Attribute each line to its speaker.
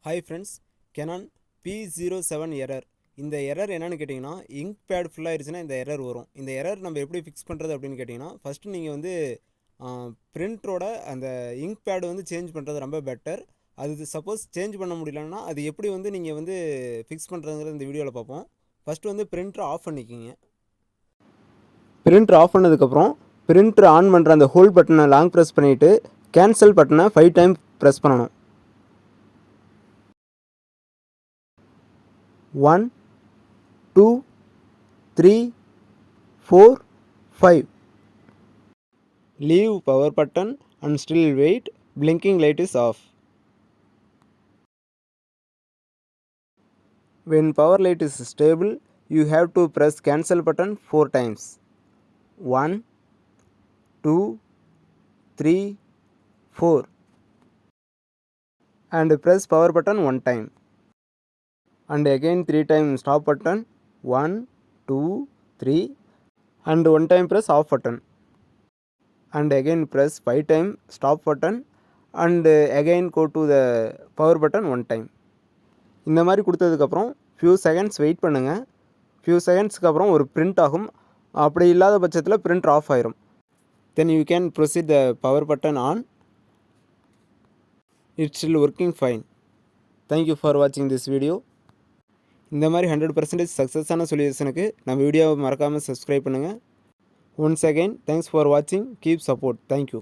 Speaker 1: Hi friends, Canon P07 error. இந்த error என்னன்னு கேட்டிங்கன்னா, இங்க் பேட் ஃபுல்லாகிருச்சுன்னா இந்த எரர் வரும். இந்த எரர் நம்ம எப்படி ஃபிக்ஸ் பண்ணுறது அப்படின்னு கேட்டிங்கன்னா, ஃபஸ்ட்டு நீங்கள் வந்து பிரிண்டரோட அந்த இங்க் பேடு வந்து சேஞ்ச் பண்ணுறது ரொம்ப பெட்டர். அது சப்போஸ் சேஞ்ச் பண்ண முடியலன்னா அது எப்படி வந்து நீங்கள் வந்து ஃபிக்ஸ் பண்ணுறதுங்கிறது இந்த வீடியோவில் பார்ப்போம். ஃபஸ்ட்டு வந்து பிரிண்டரை ஆஃப் பண்ணிக்கிங்க. பிரிண்டர் ஆஃப் பண்ணதுக்கப்புறம் பிரிண்டர் ஆன் பண்ணுற அந்த ஹோல்ட் பட்டனை லாங் ப்ரெஸ் பண்ணிவிட்டு கேன்சல் பட்டனை 5 டைம் ப்ரெஸ் பண்ணணும். 1 2 3 4 5. Leave power button and still wait. Blinking light is off. When power light is stable, you have to press cancel button 4 times. 1 2 3 4 and press power button 1 time. And again 3 times stop button. 1 2 3 and 1 time press off button. And again press 5 time stop button and again go to the power button 1 time. இந்த மாதிரி கொடுத்ததுக்கப்புறம் few seconds wait பண்ணுங்கள். Few செகண்ட்ஸ்க்கு அப்புறம் ஒரு print ஆகும். அப்படி இல்லாத பட்சத்தில் பிரிண்ட் ஆஃப் ஆயிரும். Then you can proceed the power button on. It's still working fine. Thank you for வாட்சிங் திஸ் வீடியோ. இந்த மாதிரி 100% சக்ஸஸான சொல்யூஷனுக்கு நம்ம வீடியோவை மறக்காமல் சப்ஸ்கிரைப் பண்ணுங்கள். ஒன்ஸ் அகெயின் தேங்க்ஸ் ஃபார் வாட்சிங். Keep support. தேங்க்யூ.